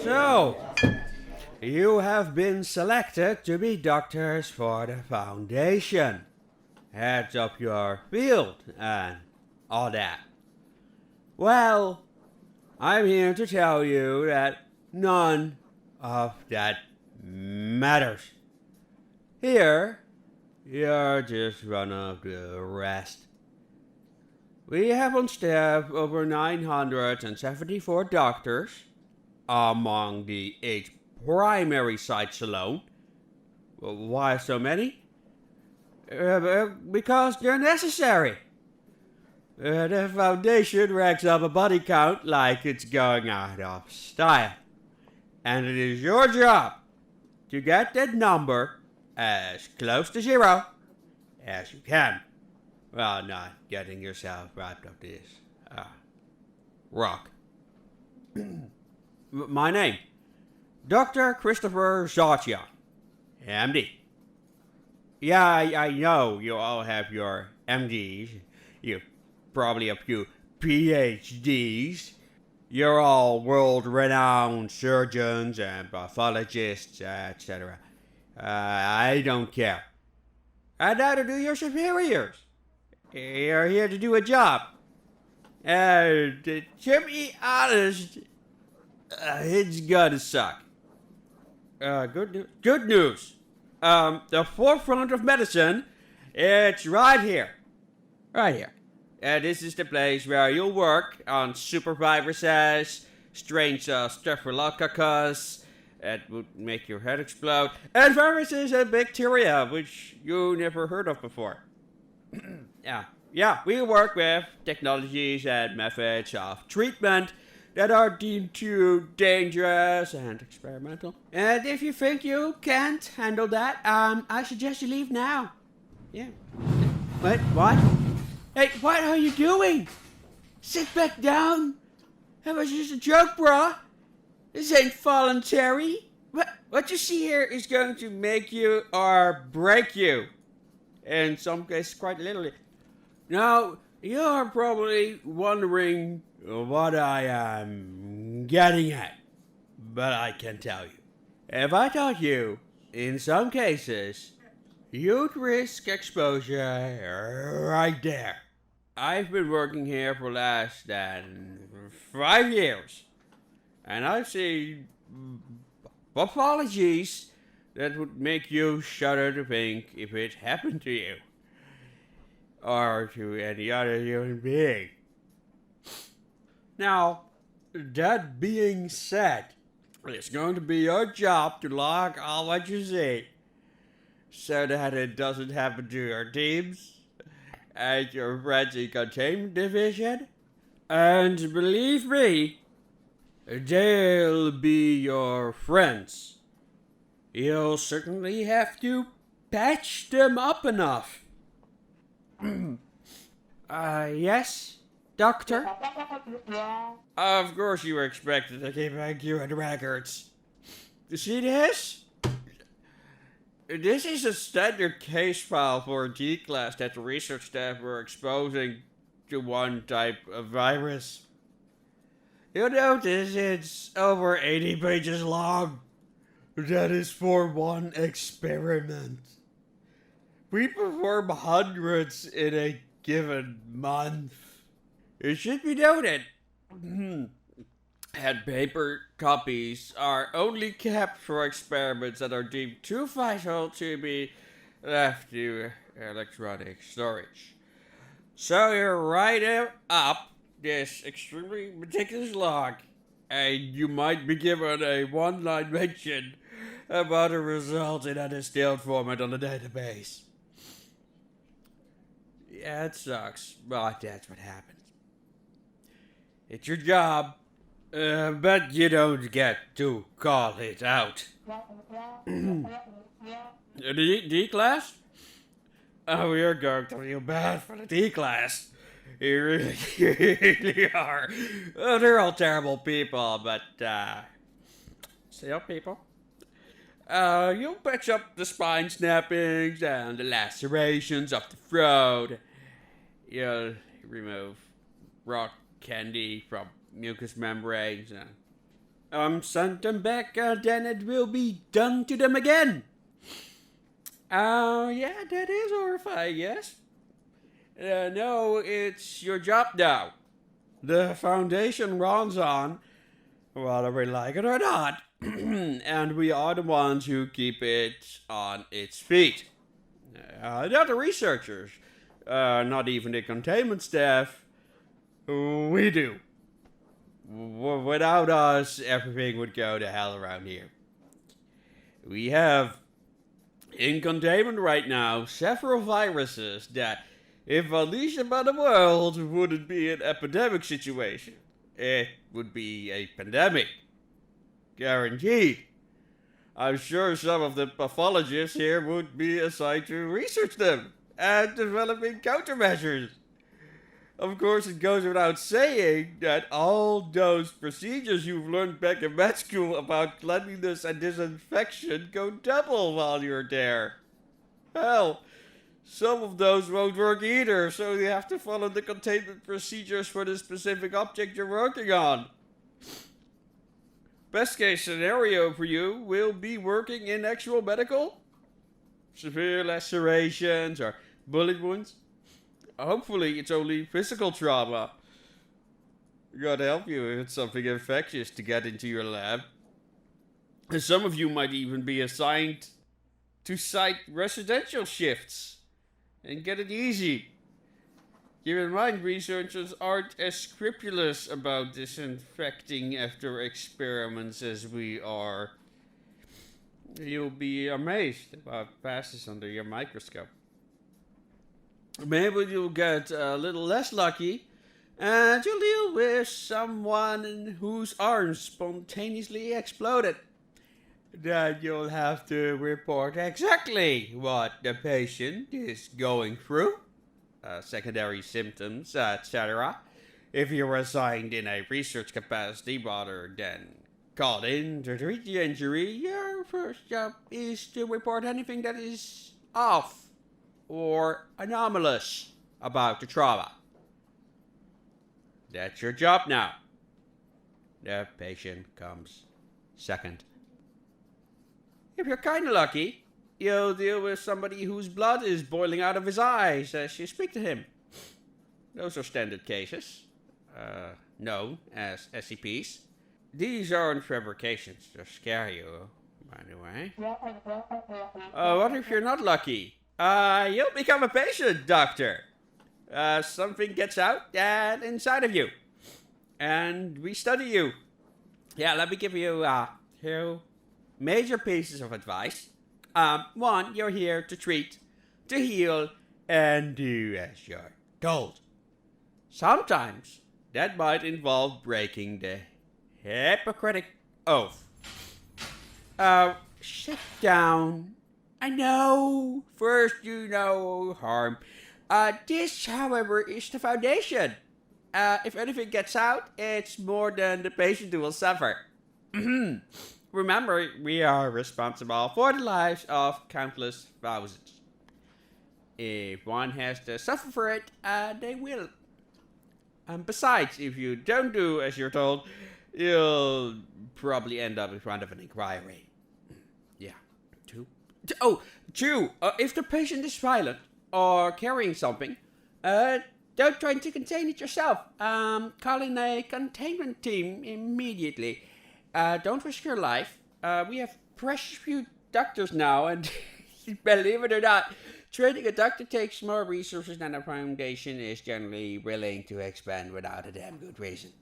So, you have been selected to be doctors for the Foundation. Heads up your field and all that. Well, I'm here to tell you that none of that matters. Here, you're just one of the rest. We have on staff over 974 doctors among the 8 primary sites alone. Why so many? Because they're necessary. The Foundation racks up a body count like it's going out of style. And it is your job to get that number as close to 0 as you can. Well, not getting yourself wrapped up this rock. My name, Dr. Christopher Zatia, MD. Yeah, I know you all have your MDs. You probably a few PhDs. You're all world-renowned surgeons and pathologists, etc. I don't care. And neither do your superiors. You're here to do a job. And to be honest, it's gonna suck. Good news. The forefront of medicine, it's right here. Right here. This is the place where you'll work on superviruses, strains of staphylococcus that would make your head explode, and viruses and bacteria, which you never heard of before. Yeah, we work with technologies and methods of treatment that are deemed too dangerous and experimental. And if you think you can't handle that, I suggest you leave now. Yeah. Wait, what? Hey, what are you doing? Sit back down. That was just a joke, brah. This ain't voluntary. What you see here is going to make you or break you. In some cases, quite literally. Now, you're probably wondering what I am getting at. But I can tell you. If I told you, in some cases, you'd risk exposure right there. I've been working here for less than 5 years. And I've seen pathologies that would make you shudder to think if it happened to you. Or to any other human being. Now, that being said, it's going to be your job to log all what you see, so that it doesn't happen to your teams and your friends in containment division. And believe me, they'll be your friends. You'll certainly have to patch them up enough. Yes, Doctor? Of course you were expected to keep accurate records. You see this? This is a standard case file for a D-class that the research staff were exposing to one type of virus. You'll notice it's over 80 pages long. That is for one experiment. We perform hundreds in a given month. It should be noted that paper copies are only kept for experiments that are deemed too vital to be left to electronic storage. So you write up this extremely meticulous log, and you might be given a one-line mention about a result in a distilled format on the database. Yeah, it sucks, but that's what happens. It's your job, but you don't get to call it out. The D-class? Oh, you're going to feel bad for the D-class. You really are. Oh, they're all terrible people, but, still people. You'll patch up the spine snappings and the lacerations of the throat. You'll remove rock candy from mucous membranes and send them back, then it will be done to them again. Yeah, that is horrifying, yes? No, it's your job now. The Foundation runs on, whether we like it or not, and we are the ones who keep it on its feet. Not the researchers, not even the containment staff. We do. Without us, everything would go to hell around here. We have, in containment right now, several viruses that, if unleashed upon the world, wouldn't be an epidemic situation. It would be a pandemic. Guaranteed. I'm sure some of the pathologists here would be assigned to research them and developing countermeasures. Of course, it goes without saying that all those procedures you've learned back in med school about cleanliness and disinfection go double while you're there. Hell, some of those won't work either, so you have to follow the containment procedures for the specific object you're working on. Best case scenario for you will be working in actual medical, severe lacerations or bullet wounds. Hopefully it's only physical trauma. Gotta help you if it's something infectious to get into your lab. And some of you might even be assigned to site residential shifts and get it easy. Keep in mind, researchers aren't as scrupulous about disinfecting after experiments as we are. You'll be amazed about passes under your microscope. Maybe you'll get a little less lucky and you'll deal with someone whose arm spontaneously exploded. Then you'll have to report exactly what the patient is going through, secondary symptoms, etc. If you're assigned in a research capacity rather than called in to treat the injury, your first job is to report anything that is off or anomalous about the trauma. That's your job now. The patient comes second. If you're kinda lucky, you'll deal with somebody whose blood is boiling out of his eyes as you speak to him. Those are standard cases, known as SCPs. These aren't fabrications to scare you, by the way. What if you're not lucky? You'll become a patient, doctor. Something gets out inside of you. And we study you. Yeah, let me give you two major pieces of advice. One, you're here to treat, to heal, and do as you're told. Sometimes that might involve breaking the Hippocratic Oath. Sit down. I know. First, do no harm. This, however, is the Foundation. If anything gets out, it's more than the patient who will suffer. Remember, we are responsible for the lives of countless thousands. If one has to suffer for it, they will. Besides, if you don't do as you're told, you'll probably end up in front of an inquiry. Yeah. Two. If the patient is violent or carrying something, don't try to contain it yourself. Call in a containment team immediately. Don't risk your life. We have precious few doctors now, and believe it or not, training a doctor takes more resources than a foundation is generally willing to expend without a damn good reason.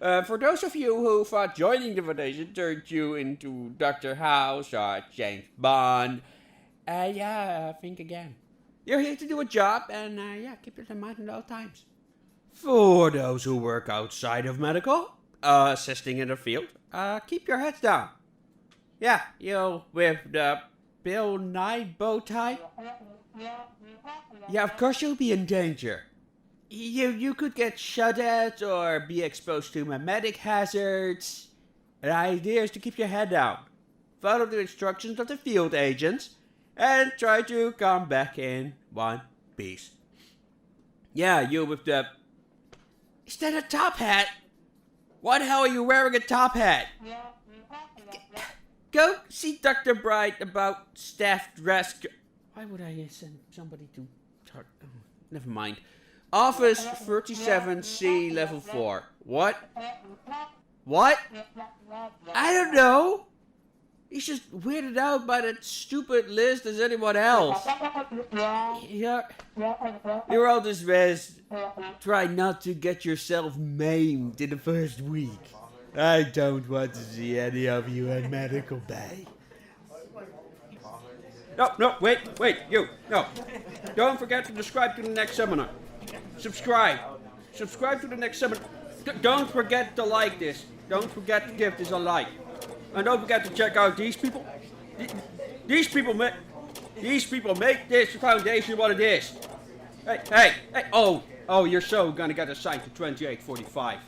For those of you who thought joining the Foundation turned you into Dr. House or James Bond, think again. You're here to do a job, and keep it in mind at all times. For those who work outside of medical, assisting in the field, keep your heads down. Yeah, with the Bill Nye bow tie. Yeah, of course you'll be in danger. You could get shot at or be exposed to mimetic hazards. The idea is to keep your head down, follow the instructions of the field agents, and try to come back in one piece. Yeah, you with the... Is that a top hat? Why the hell are you wearing a top hat? Go see Dr. Bright about staff dress... Why would I send somebody to... Oh, never mind. Office 37C level 4. What? What? I don't know. He's just weirded out by that stupid list as anyone else. You're all dismissed. Try not to get yourself maimed in the first week. I don't want to see any of you in medical bay. No, wait, you, no. Don't forget to subscribe to the next seminar. Subscribe to the next seminar. Don't forget to like this. Don't forget to give this a like. And don't forget to check out these people. These people make this foundation what it is. Hey. Oh, you're so gonna get assigned to 2845.